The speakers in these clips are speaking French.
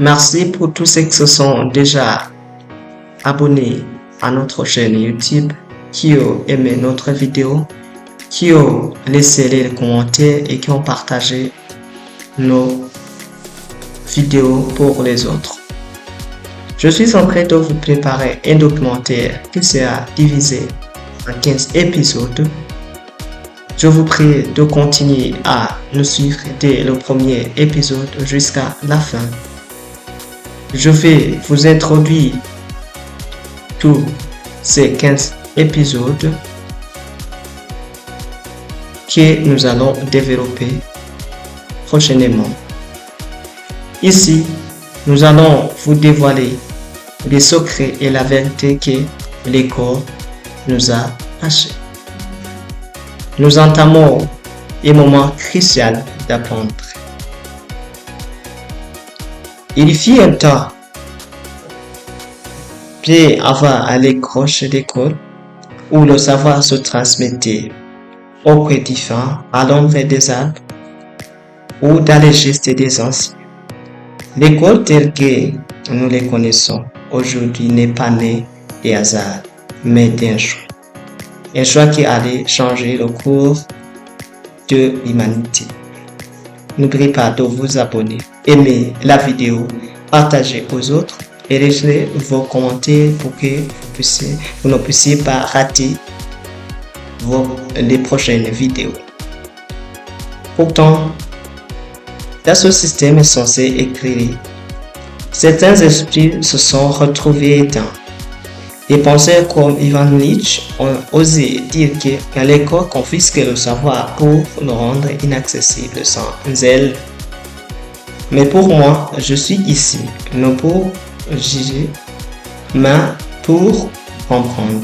Merci pour tous ceux qui se sont déjà abonnés à notre chaîne YouTube, qui ont aimé notre vidéo, qui ont laissé les commentaires et qui ont partagé nos vidéos pour les autres. Je suis en train de vous préparer un documentaire qui sera divisé en 15 épisodes. Je vous prie de continuer à nous suivre dès le premier épisode jusqu'à la fin. Je vais vous introduire tous ces 15 épisodes que nous allons développer prochainement. Ici, nous allons vous dévoiler les secrets et la vérité que l'école nous a cachés. Nous entamons un moment crucial d'apprendre. Il fut un temps, bien avant à l'école où le savoir se transmettait auprès des femmes, à l'ombre des arbres ou dans les gestes des anciens. L'école telle que nous les connaissons aujourd'hui n'est pas née des hasards, mais d'un choix. Un choix qui allait changer le cours de l'humanité. N'oubliez pas de vous abonner, aimer la vidéo, partager aux autres et laisser vos commentaires pour que vous ne puissiez pas rater les prochaines vidéos. Pourtant, dans ce système censé éclairer, certains esprits se sont retrouvés dans des penseurs comme Ivan Nietzsche ont osé dire que l'école confisque le savoir pour le rendre inaccessible sans zèle. Mais pour moi, je suis ici, non pour juger, mais pour comprendre.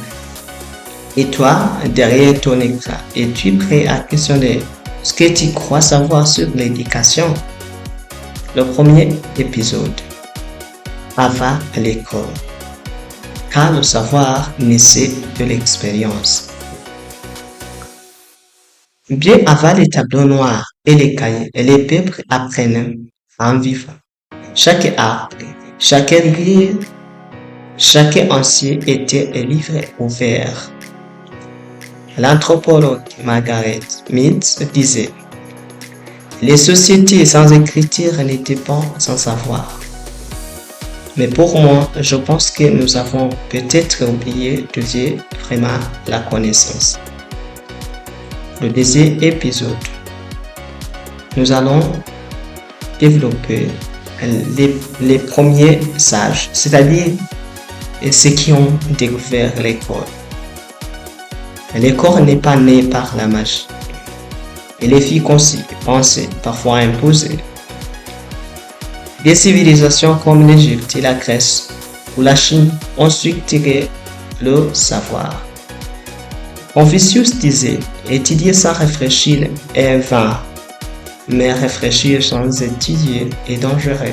Et toi, derrière ton écran, es-tu prêt à questionner ce que tu crois savoir sur l'éducation? Le premier épisode. Avant l'école. Car le savoir naissait de l'expérience. Bien avant les tableaux noirs et les cahiers, les peuples apprenaient en vivant. Chaque arbre, chaque rivière, chaque ancien était un livre ouvert. L'anthropologue Margaret Mead disait: les sociétés sans écriture n'étaient pas sans savoir. Mais pour moi, je pense que nous avons peut-être oublié de dire vraiment la connaissance. Le deuxième épisode, nous allons développer les premiers sages, c'est-à-dire ceux qui ont découvert l'école. L'école n'est pas née par la magie. Elle est fille conçue, pensée, parfois imposée. Des civilisations comme l'Égypte et la Grèce ou la Chine ont structuré le savoir. Confucius disait: étudier sans réfléchir est vain, mais réfléchir sans étudier est dangereux.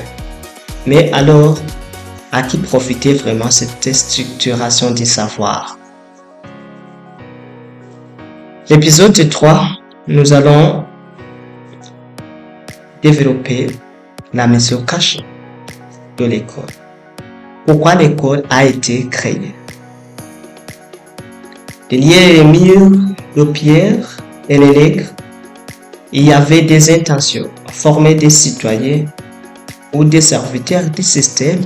Mais alors, à qui profitait vraiment cette structuration du savoir? L'épisode 3, nous allons développer la mission cachée de l'école. Pourquoi l'école a été créée? Derrière les murs de pierre et les legs, il y avait des intentions, former des citoyens ou des serviteurs du système.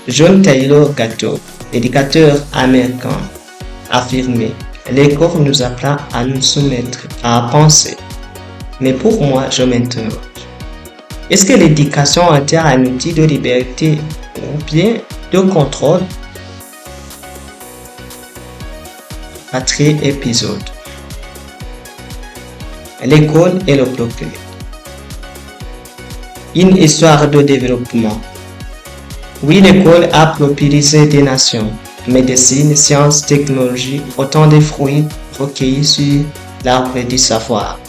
John Taylor Gatto, éducateur américain, affirmait: l'école nous apprend à nous soumettre, à penser. Mais pour moi, je m'interroge. Est-ce que l'éducation est un outil de liberté ou bien de contrôle? Quatrième épisode. L'école et le progrès. Une histoire de développement. Oui, l'école a propulsé des nations. Médecine, sciences, technologie, autant de fruits recueillis sur l'arbre du savoir.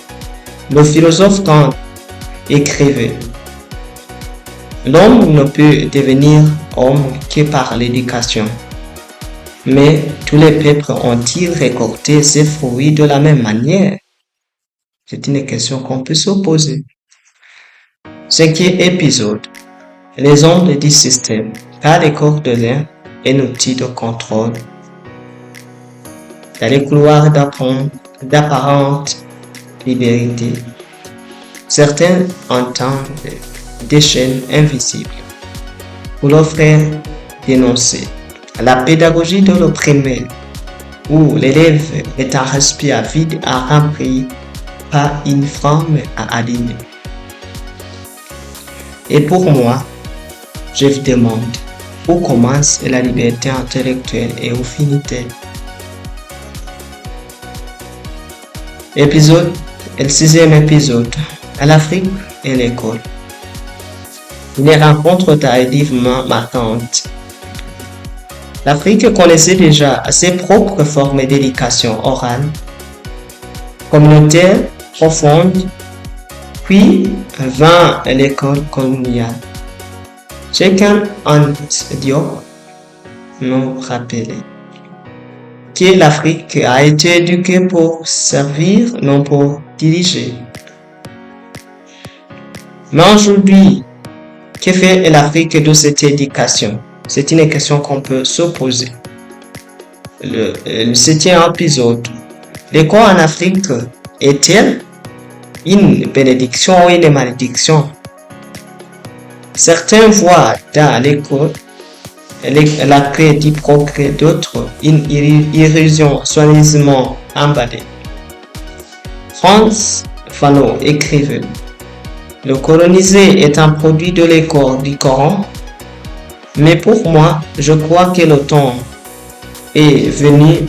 Le philosophe Kant écrivait: l'homme ne peut devenir homme que par l'éducation. Mais tous les peuples ont-ils récolté ces fruits de la même manière? C'est une question qu'on peut se poser. 5e épisode. Les ondes du système, par les coordonnées, un outil de contrôle. Dans les couloirs d'apparente liberté, certains entendent des chaînes invisibles pour l'offrir dénoncer la pédagogie de l'opprimé, où l'élève est un respire vide à remplir par une forme à aligner. Et pour moi, je vous demande où commence la liberté intellectuelle et où finit-elle? Le 6e épisode, à l'Afrique et l'école. Une rencontre tardivement marquante. L'Afrique connaissait déjà ses propres formes d'éducation orale, communautaire, profonde, puis vint l'école coloniale. Chacun en Diop nous rappelait que l'Afrique a été éduquée pour servir, non pour diriger. Mais aujourd'hui, que fait l'Afrique de cette éducation? C'est une question qu'on peut se poser. Le 7e épisode. L'école en Afrique est-elle une bénédiction ou une malédiction? Certains voient dans l'école la clé du progrès, d'autres une illusion soigneusement emballée. Frantz Fanon écrivait: le colonisé est un produit de l'école du Coran, mais pour moi, je crois que le temps est venu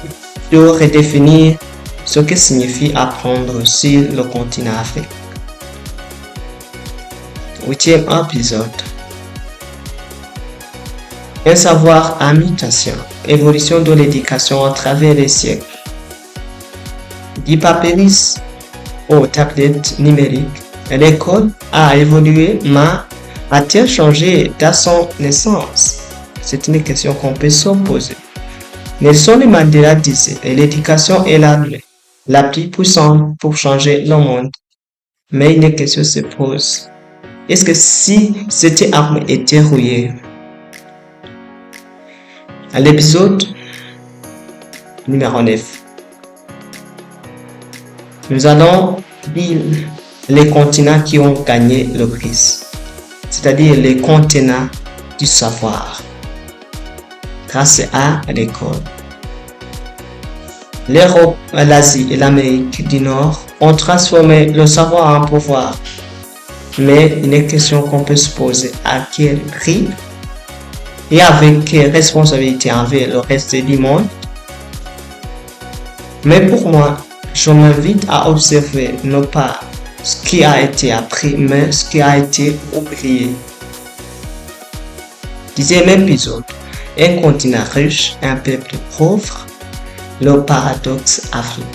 de redéfinir ce que signifie apprendre sur le continent africain. 8e épisode. Un savoir à mutation, évolution de l'éducation à travers les siècles. Du papyrus aux tablettes numériques, l'école a évolué, mais a-t-elle changé dans son naissance? C'est une question qu'on peut se poser. Nelson Mandela disait: l'éducation est l'arme la plus puissante pour changer le monde. Mais une question se pose: est-ce que si cette arme était rouillée? À l'épisode numéro 9, nous allons lire les continents qui ont gagné le prix, c'est-à-dire les continents du savoir, grâce à l'école. L'Europe, l'Asie et l'Amérique du Nord ont transformé le savoir en pouvoir. Mais une question qu'on peut se poser: à quel prix et avec quelle responsabilité envers le reste du monde? Mais pour moi, je m'invite à observer non pas ce qui a été appris, mais ce qui a été oublié. 10e épisode. Un continent riche, un peuple pauvre, le paradoxe Afrique.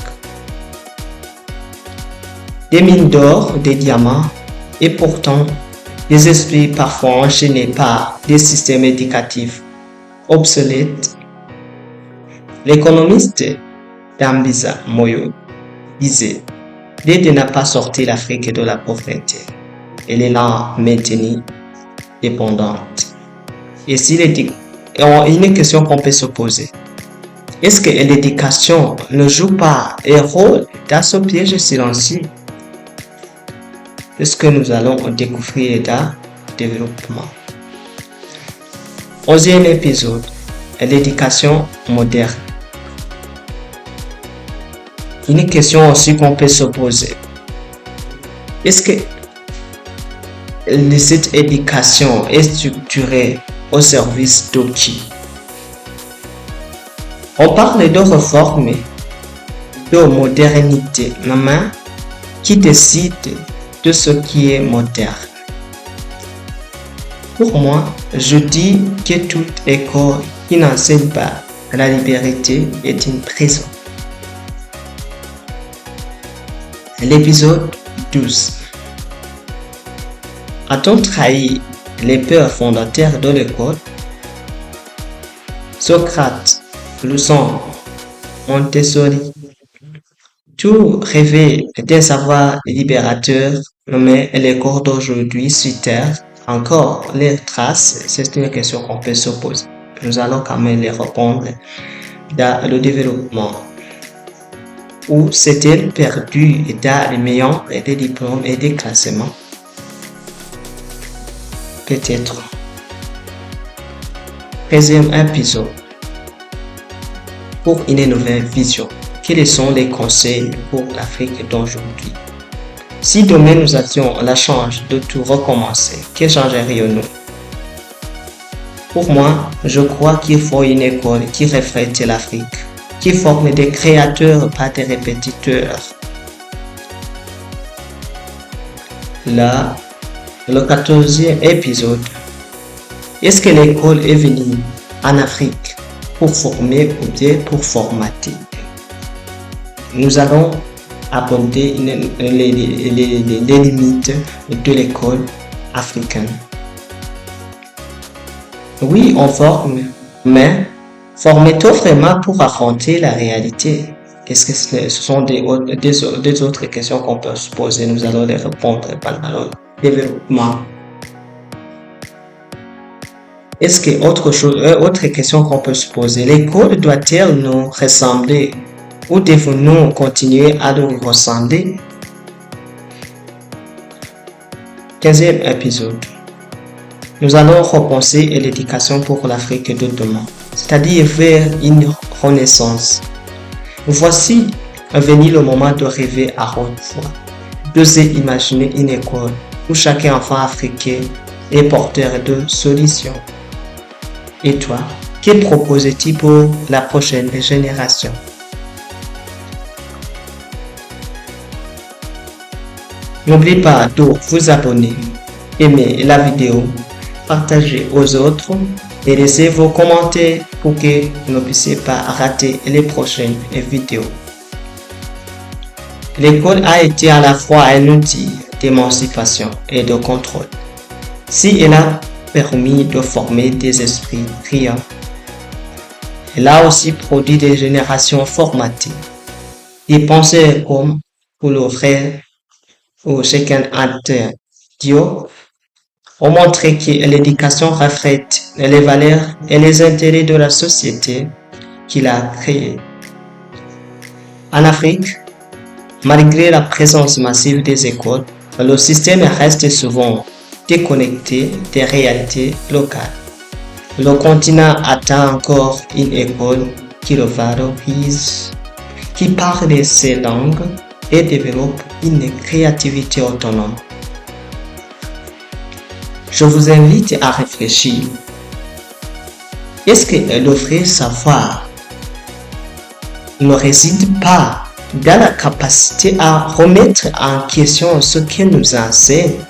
Des mines d'or, des diamants, et pourtant, des esprits parfois enchaînés par des systèmes éducatifs obsolètes. L'économiste Dambisa Moyo disait: l'aide n'a pas sorti l'Afrique de la pauvreté, elle est là maintenue dépendante. Et une question qu'on peut se poser: est-ce que l'éducation ne joue pas un rôle dans ce piège silencieux? C'est ce que nous allons découvrir dans le développement. 11e épisode. L'éducation moderne. Une question aussi qu'on peut se poser: est-ce que cette éducation est structurée au service de qui? On parle de réforme, de modernité, mais qui décide de ce qui est moderne? Pour moi, je dis que toute école qui n'enseigne pas la liberté est une prison. L'épisode 12. A-t-on trahi les pères fondateurs de l'école? Socrate, Luçon, Montessori, Tout rêver d'un savoir libérateur, mais les corps d'aujourd'hui sur Terre, encore les traces, c'est une question qu'on peut se poser. Nous allons quand même les répondre dans le développement. Où s'est-elle perdue dans les meilleurs des diplômes et des classements? Peut-être. 13e épisode. Pour une nouvelle vision, quels sont les conseils pour l'Afrique d'aujourd'hui? Si demain nous avions la chance de tout recommencer, que changerions-nous? Pour moi, je crois qu'il faut une école qui reflète l'Afrique, qui forme des créateurs, pas des répétiteurs. Là, le 14e épisode. Est-ce que l'école est venue en Afrique pour former ou bien pour formater? Nous allons aborder les limites de l'école africaine. Oui, on forme, mais formez-vous vraiment pour affronter la réalité? Est-ce que ce sont des autres questions qu'on peut se poser? Nous allons les répondre pendant le développement. Est-ce que autre question qu'on peut se poser, l'école doit-elle nous ressembler ou devons-nous continuer à nous ressembler? 15e épisode. Nous allons repenser l'éducation pour l'Afrique de demain, c'est-à-dire vers une renaissance. Voici venu le moment de rêver à haute voix, d'oser imaginer une école où chaque enfant africain est porteur de solutions. Et toi, que proposes-tu pour la prochaine génération? N'oubliez pas de vous abonner, aimer la vidéo, partager aux autres et laisser vos commentaires pour que vous ne puissiez pas rater les prochaines vidéos. L'école a été à la fois un outil d'émancipation et de contrôle. Si elle a permis de former des esprits brillants, elle a aussi produit des générations formatées. Des penseurs comme pour le frère ou chacun Anta Diop ont montré que l'éducation reflète les valeurs et les intérêts de la société qu'il a créée. En Afrique, malgré la présence massive des écoles, le système reste souvent déconnecté des réalités locales. Le continent attend encore une école qui le valorise, qui parle ses langues et développe une créativité autonome. Je vous invite à réfléchir. Est-ce que le vrai savoir ne réside pas dans la capacité à remettre en question ce que nous enseigne?